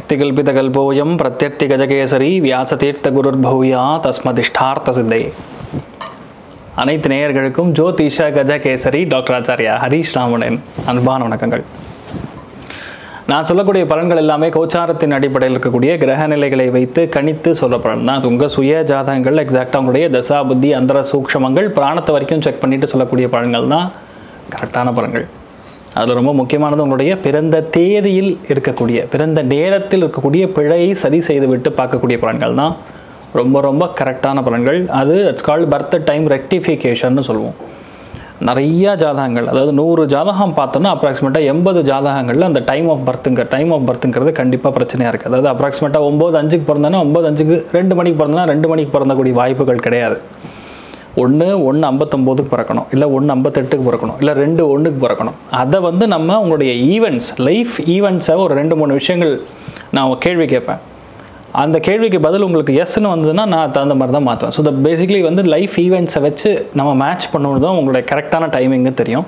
அர்த்திகல்பிதகல்போயம் பிரத்யர்த்தி கஜகேசரி வியாசதீர்த்த குருர்பௌயா தஸ்மதிஷ்டார்த்த சித்தை. அனைத்து நேயர்களுக்கும் ஜோதிஷ கஜகேசரி டாக்டர் ஆச்சாரியா ஹரீஷ் ராமனின் அன்பான வணக்கங்கள். நான் சொல்லக்கூடிய பலன்கள் எல்லாமே கோச்சாரத்தின் அடிப்படையில் இருக்கக்கூடிய கிரக நிலைகளை வைத்து கணித்து சொல்ல பலன் தான். அது உங்கள் சுய ஜாதகங்கள் எக்ஸாக்டாக உங்களுடைய தசா புத்தி அந்தர சூக்ஷமங்கள் பிராணத்தை வரைக்கும் செக் பண்ணிட்டு சொல்லக்கூடிய பலன்கள் தான் கரெக்டான பலன்கள். அதில் ரொம்ப முக்கியமானது உங்களுடைய பிறந்த தேதியில் இருக்கக்கூடிய பிறந்த நேரத்தில் இருக்கக்கூடிய பிழையை சரி செய்து விட்டு பார்க்கக்கூடிய பலன்கள் தான் ரொம்ப ரொம்ப கரெக்டான பலன்கள். அது இட்ஸ் கால்டு பர்த் டைம் ரெக்டிஃபிகேஷன்னு சொல்லுவோம். நிறையா ஜாதகங்கள், அதாவது 100 ஜாதகம் பார்த்தோன்னா அப்ராக்சிமேட்டாக 80 ஜாதகங்களில் அந்த டைம் ஆஃப் பர்த்துங்கிறது கண்டிப்பாக பிரச்சனையாக இருக்குது. அதாவது அப்ராக்சிமேட்டாக 9:05 பிறந்தோன்னா 9:05 2 மணிக்கு பிறந்தோன்னா 2 மணிக்கு பிறந்தக்கூடிய வாய்ப்புகள் கிடையாது. 1:59 பிறக்கணும், இல்லை 1:58 பிறக்கணும், இல்லை 2:1 பிறக்கணும். அதை நம்ம உங்களுடைய ஈவெண்ட்ஸ், லைஃப் ஈவெண்ட்ஸை ஒரு 2-3 விஷயங்கள் நான் கேள்வி கேட்பேன். அந்த கேள்விக்கு பதில் உங்களுக்கு எஸ்ன்னு வந்ததுன்னா நான் தகுந்த மாதிரி தான் மாற்றுவேன். ஸோ பேசிக்கலி லைஃப் ஈவெண்ட்ஸை வச்சு நம்ம மேட்ச் பண்ணுவது தான் உங்களுடைய கரெக்டான டைமிங்கு தெரியும்.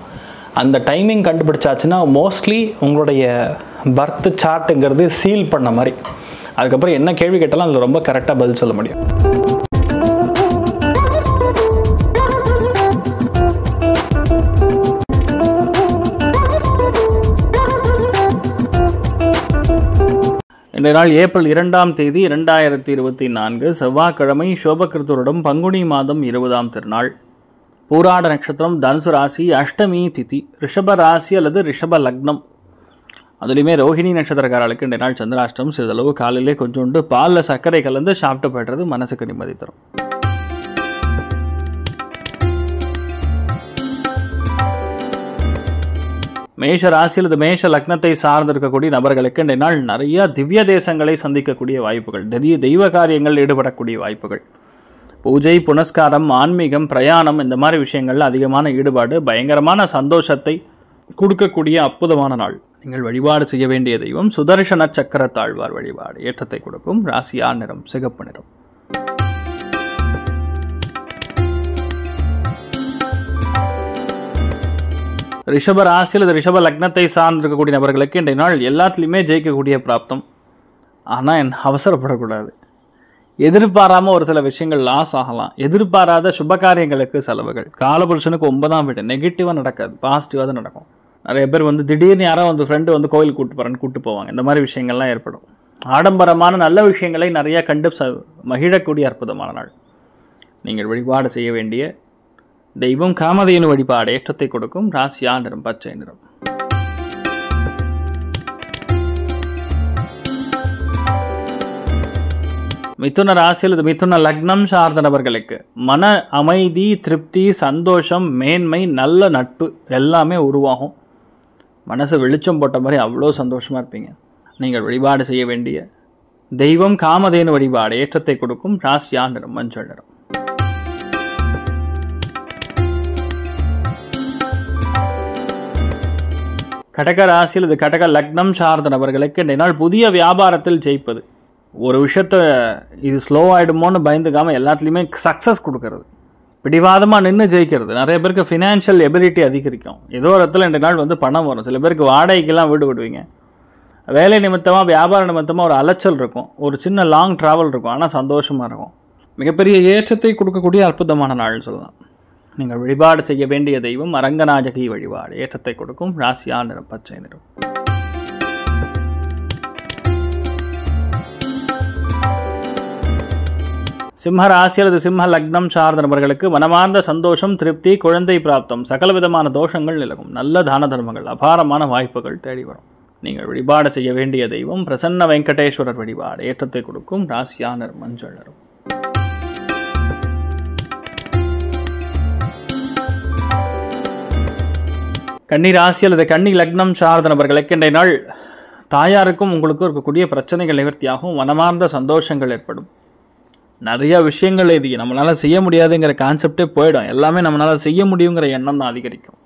அந்த டைமிங் கண்டுபிடிச்சாச்சுன்னா மோஸ்ட்லி உங்களுடைய பர்த் சார்ட்டுங்கிறது சீல் பண்ண மாதிரி. அதுக்கப்புறம் என்ன கேள்வி கேட்டாலும் அதில் ரொம்ப கரெக்டாக பதில் சொல்ல முடியும். இன்றைய நாள் ஏப்ரல் 2ஆம் தேதி 2024 செவ்வாய்க்கிழமை, சோபகிருத்துடன் பங்குனி மாதம் 20ஆம் திருநாள், பூராட நட்சத்திரம், தனுசு ராசி, அஷ்டமி திதி, ரிஷப ராசி அல்லது ரிஷப லக்னம். அதுலேயுமே ரோஹிணி நட்சத்திரக்காரர்களுக்கு இன்றைய நாள் சந்திராஷ்டம். சிறிதளவு காலையிலே கொஞ்சோண்டு பாலில் சர்க்கரை கலந்து சாப்பிட்டு போய்டுறது மனசுக்கு நிம்மதி தரும். மேஷ ராசி அல்லது மேஷ லக்னத்தை சார்ந்திருக்கக்கூடிய நபர்களுக்கு இன்றைய நாள் நிறைய திவ்ய தேசங்களை சந்திக்கக்கூடிய வாய்ப்புகள், தெய்வ காரியங்கள் ஈடுபடக்கூடிய வாய்ப்புகள், பூஜை புனஸ்காரம், ஆன்மீகம், பிரயாணம், இந்த மாதிரி விஷயங்கள்ல அதிகமான ஈடுபாடு பயங்கரமான சந்தோஷத்தை கொடுக்கக்கூடிய அற்புதமான நாள். நீங்கள் வழிபாடு செய்ய வேண்டிய தெய்வம் சுதர்சன சக்கர தாழ்வார் வழிபாடு. ஏற்றத்தை கொடுக்கும். ராசியா நிறம் சிகப்பு நிறம். ரிஷப ராசி அல்லது ரிஷப லக்னத்தை சார்ந்திருக்கக்கூடிய நபர்களுக்கு இன்றைய நாள் எல்லாத்துலேயுமே ஜெயிக்கக்கூடிய பிராப்தம். ஆனால் அவசரப்படக்கூடாது. எதிர்பாராமல் ஒரு சில விஷயங்கள் லாஸ் ஆகலாம். எதிர்பாராத சுபகாரியங்களுக்கு செலவுகள். காலபுருஷனுக்கு 9ஆம் வீடு நெகட்டிவாக நடக்காது, பாசிட்டிவாக தான் நடக்கும். நிறைய பேர் திடீர்னு யாரோ ஃப்ரெண்டு கோயிலுக்கு கூப்பிட்டு போவாங்க. இந்த மாதிரி விஷயங்கள்லாம் ஏற்படும். ஆடம்பரமான நல்ல விஷயங்களை நிறையா கண்டு மகிழக்கூடிய அற்புதமான நாள். நீங்கள் வழிபாடு செய்ய வேண்டிய தெய்வம் காமதேனு வழிபாடு. ஏற்றத்தை கொடுக்கும். ராசியா நிறம் பச்சை நிறம். மிதுன ராசி அல்லது மிதுன லக்னம் சார்ந்த நபர்களுக்கு மன அமைதி, திருப்தி, சந்தோஷம், மேன்மை, நல்ல நட்பு எல்லாமே உருவாகும். மனசு வெளிச்சம் போட்ட மாதிரி அவ்வளோ சந்தோஷமாக இருப்பீங்க. நீங்கள் வழிபாடு செய்ய வேண்டிய தெய்வம் காமதேனு வழிபாடு. ஏற்றத்தை கொடுக்கும். ராசியா நிறம் மஞ்சள் நிறம். கடக ராசி அல்லது கடக லக்னம் சார்ந்த நபர்களுக்கு இன்றைய நாள் புதிய வியாபாரத்தில் ஜெயிப்பது. ஒரு விஷயத்தை இது ஸ்லோ ஆகிடுமோன்னு பயந்துக்காமல் எல்லாத்துலேயுமே சக்ஸஸ் கொடுக்கறது, பிடிவாதமாக நின்று ஜெயிக்கிறது. நிறைய பேருக்கு ஃபினான்ஷியல் எபிலிட்டி அதிகரிக்கும். ஏதோ ஒரு இடத்துல இன்றைய நாள் பணம் வரும். சில பேருக்கு வாடகைக்கெல்லாம் வீடு விடுவீங்க. வேலை நிமித்தமாக வியாபார நிமித்தமாக ஒரு அலைச்சல் இருக்கும், ஒரு சின்ன லாங் ட்ராவல் இருக்கும். ஆனால் சந்தோஷமாக இருக்கும். மிகப்பெரிய ஏற்றத்தை கொடுக்கக்கூடிய அற்புதமான நாள் சொல்லலாம். நீங்கள் வழிபாடு செய்ய வேண்டிய தெய்வம் அரங்கநாயகி வழிபாடு. ஏற்றத்தை கொடுக்கும். ராசியா நிறம் பச்சை நிறம். சிம்ம ராசி அல்லது சிம்ம லக்னம் சார்ந்த நபர்களுக்கு மனமார்ந்த சந்தோஷம், திருப்தி, குழந்தை பிராப்தம், சகலவிதமான தோஷங்கள் நிலவும். நல்ல தான தர்மங்கள், அபாரமான வாய்ப்புகள் தேடி வரும். நீங்கள் வழிபாடு செய்ய வேண்டிய தெய்வம் பிரசன்ன வெங்கடேஸ்வரர் வழிபாடு. ஏற்றத்தை கொடுக்கும். ராசியா நிறம் மஞ்சள் நிறம். கன்னி ராசி அல்லது கன்னி லக்னம் சார்ந்த நபர்களுக்கு இன்றைய நாள் தாயாருக்கும் உங்களுக்கும் இருக்கக்கூடிய பிரச்சனைகள் நிவர்த்தியாகும். மனமார்ந்த சந்தோஷங்கள் ஏற்படும். நிறைய விஷயங்கள் இது நம்மளால் செய்ய முடியாதுங்கிற கான்செப்டே போயிடும். எல்லாமே நம்மளால் செய்ய முடியுங்கிற எண்ணம் தான் அதிகரிக்கும்.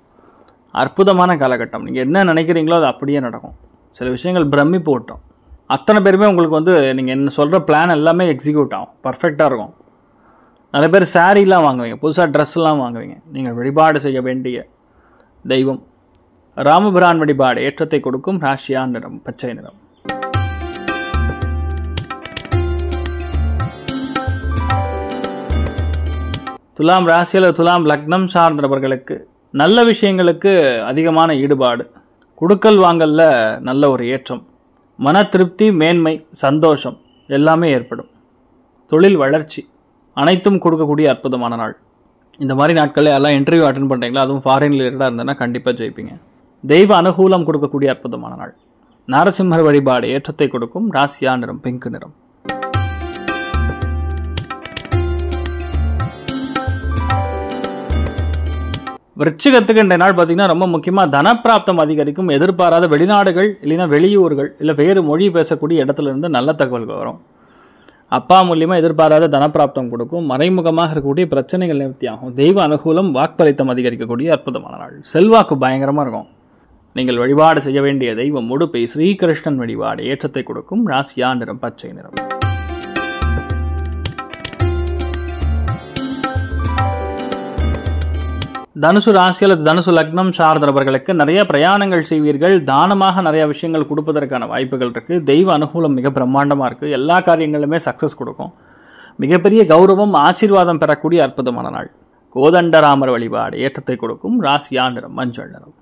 அற்புதமான காலகட்டம். நீங்கள் என்ன நினைக்கிறீங்களோ அது அப்படியே நடக்கும். சில விஷயங்கள் பிரம்மி போட்டோம். அத்தனை பேருமே உங்களுக்கு நீங்கள் என்ன சொல்கிற பிளான் எல்லாமே எக்ஸிக்யூட் ஆகும், பர்ஃபெக்டாக இருக்கும். நிறைய பேர் சாரீலாம் வாங்குவீங்க, புதுசாக ட்ரெஸ்லாம் வாங்குவீங்க. நீங்கள் வழிபாடு செய்ய வேண்டிய தெய்வம் ராமபிரான் வழிபாடு. ஏற்றத்தை கொடுக்கும். ராசியா நிறம் பச்சை நிறம். துலாம் ராசியில் துலாம் லக்னம் சார்ந்தவர்களுக்கு நல்ல விஷயங்களுக்கு அதிகமான ஈடுபாடு, குடுக்கல் வாங்கல்ல நல்ல ஒரு ஏற்றம், மன திருப்தி, மேன்மை, சந்தோஷம் எல்லாமே ஏற்படும். தொழில் வளர்ச்சி அனைத்தும் கொடுக்கக்கூடிய அற்புதமான நாள். இந்த மாதிரி நாட்களில் எல்லாம் இன்டர்வியூ அட்டன் பண்ணுறீங்களா, அதுவும் ஃபாரின் ரிலேட்டடாக இருந்ததுன்னா கண்டிப்பாக ஜெயிப்பீங்க. தெய்வ அனுகூலம் கொடுக்கக்கூடிய அற்புதமான நாள். நாரசிம்மர் வழிபாடு ஏற்றத்தை கொடுக்கும். ராசியா நிறம் பிங்க் நிறம். விருச்சிகத்துக்கு இன்றைய நாள் பார்த்தீங்கன்னா ரொம்ப முக்கியமாக தனப்பிராப்தம் அதிகரிக்கும். எதிர்பாராத வெளிநாடுகள் இல்லைன்னா வெளியூர்கள் இல்லை வேறு மொழி பேசக்கூடிய இடத்துல இருந்து நல்ல தகவல்கள் வரும். அப்பா மூலியமாக எதிர்பாராத தனப்பிராப்தம் கொடுக்கும். மறைமுகமாக இருக்கக்கூடிய பிரச்சனைகள் நிவர்த்தி ஆகும். தெய்வ அனுகூலம், வாக்களித்தம் அதிகரிக்கக்கூடிய அற்புதமான நாள். செல்வாக்கு பயங்கரமாக இருக்கும். நீங்கள் வழிபாடு செய்ய வேண்டிய தெய்வம் உடுப்பை ஸ்ரீகிருஷ்ணன் வழிபாடு ஏற்றத்தை கொடுக்கும். ராசியா நிறம் பச்சை நிறம். தனுசு ராசி அல்லது தனுசு லக்னம் சார்ந்தவர்களுக்கு நிறைய பிரயாணங்கள் செய்வீர்கள். தானமாக நிறைய விஷயங்கள் கொடுப்பதற்கான வாய்ப்புகள் இருக்குது. தெய்வ அனுகூலம் மிக பிரம்மாண்டமாக இருக்குது. எல்லா காரியங்களுமே சக்ஸஸ் கொடுக்கும். மிகப்பெரிய கௌரவம், ஆசீர்வாதம் பெறக்கூடிய அற்புதமான நாள். கோதண்டராமர் வழிபாடு ஏற்றத்தை கொடுக்கும். ராசியா நிறம் மஞ்சள் நிறம்.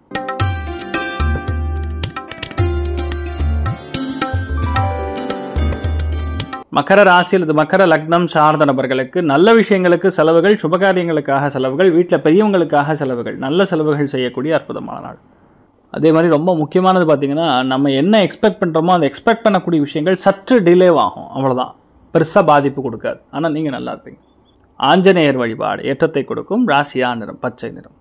மகர ராசி அல்லது மகர லக்னம் சார்ந்த நபர்களுக்கு நல்ல விஷயங்களுக்கு செலவுகள், சுபகாரியங்களுக்காக செலவுகள், வீட்டில் பெரியவங்களுக்காக செலவுகள், நல்ல செலவுகள் செய்யக்கூடிய அற்புதமான நாள். அதே மாதிரி ரொம்ப முக்கியமானது பார்த்தீங்கன்னா, நம்ம என்ன எக்ஸ்பெக்ட் பண்ணுறோமோ அந்த எக்ஸ்பெக்ட் பண்ணக்கூடிய விஷயங்கள் சற்று டிலே ஆகும். அவ்வளோதான், பெருசாக பாதிப்பு கொடுக்காது. ஆனால் நீங்கள் நல்லா இருப்பீங்க. ஆஞ்சநேயர் வழிபாடு ஏற்றத்தை கொடுக்கும். ராசியா நிறம் பச்சை நிறம்.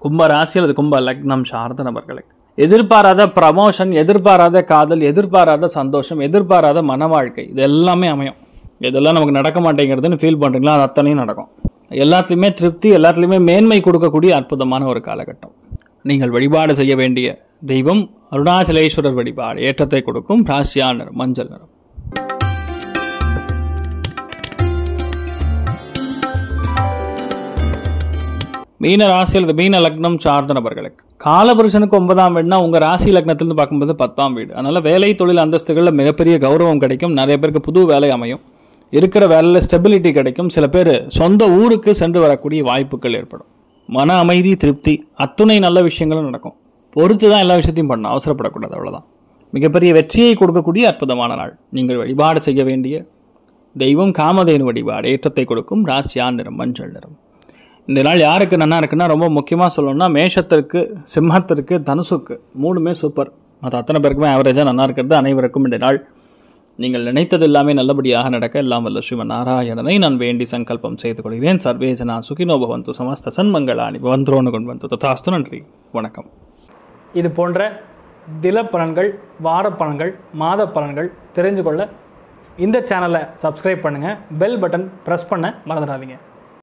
கும்ப ராசி அல்லது கும்ப லக்னம் சார்ந்த நபர்களுக்கு எதிர்பாராத ப்ரமோஷன், எதிர்பாராத காதல், எதிர்பாராத சந்தோஷம், எதிர்பாராத மன வாழ்க்கை, இது எல்லாமே அமையும். இதெல்லாம் நமக்கு நடக்க மாட்டேங்கிறதுன்னு ஃபீல் பண்ணுறீங்களா, அது அத்தனையும் நடக்கும். எல்லாத்துலேயுமே திருப்தி, எல்லாத்துலேயுமே மேன்மை கொடுக்கக்கூடிய அற்புதமான ஒரு காலகட்டம். நீங்கள் வழிபாடு செய்ய வேண்டிய தெய்வம் அருணாச்சலேஸ்வரர் வழிபாடு ஏற்றத்தை கொடுக்கும். ராசியா நிறம் மஞ்சள் நிறம். மீன ராசி அல்லது மீன லக்னம் சார்ந்த நபர்களுக்கு காலபுருஷனுக்கு 9ஆம் வீடுனா உங்கள் ராசி லக்னத்திலிருந்து பார்க்கும்போது 10ஆம் வீடு. அதனால் வேலை, தொழில் அந்தஸ்துகளில் மிகப்பெரிய கௌரவம் கிடைக்கும். நிறைய பேருக்கு புது வேலை அமையும். இருக்கிற வேலையில் ஸ்டெபிலிட்டி கிடைக்கும். சில பேர் சொந்த ஊருக்கு சென்று வரக்கூடிய வாய்ப்புகள் ஏற்படும். மன அமைதி, திருப்தி, அத்துணை நல்ல விஷயங்களும் நடக்கும். பொறுத்து தான் எல்லா விஷயத்தையும் பண்ணணும், அவசரப்படக்கூடாது. அவ்வளோதான். மிகப்பெரிய வெற்றியை கொடுக்கக்கூடிய அற்புதமான நாள். நீங்கள் வழிபாடு செய்ய வேண்டிய தெய்வம் காமதேனு வழிபாடு ஏற்றத்தை கொடுக்கும். ராசியா நிறம் மஞ்சள் நிறம். இந்த நாள் யாருக்கு நல்லா இருக்குன்னா, ரொம்ப முக்கியமாக சொல்லணும்னா மேஷத்திற்கு, சிம்மத்திற்கு, தனுசுக்கு 3மே சூப்பர். அது அத்தனை பேருக்குமே ஆவரேஜாக நல்லா இருக்கிறது. அனைவருக்கும் இந்த நாள் நீங்கள் நினைத்தது எல்லாமே நல்லபடியாக நடக்க எல்லாம் வல்ல ஸ்ரீமன் நாராயணனை நான் வேண்டி சங்கல்பம் செய்து கொள்கிறேன். சர்வேஜனா சுகினோ பவந்து, சமஸ்த சன்மங்களானி பவந்தோன்னு கொண்டு வந்து ததாஸ்து. நன்றி, வணக்கம். இது போன்ற தில பலன்கள், வார பலன்கள், மாத பலன்கள் தெரிஞ்சு கொள்ள இந்த சேனலை சப்ஸ்கிரைப் பண்ணுங்கள். பெல் பட்டன் ப்ரெஸ் பண்ண மறந்துடாதீங்க.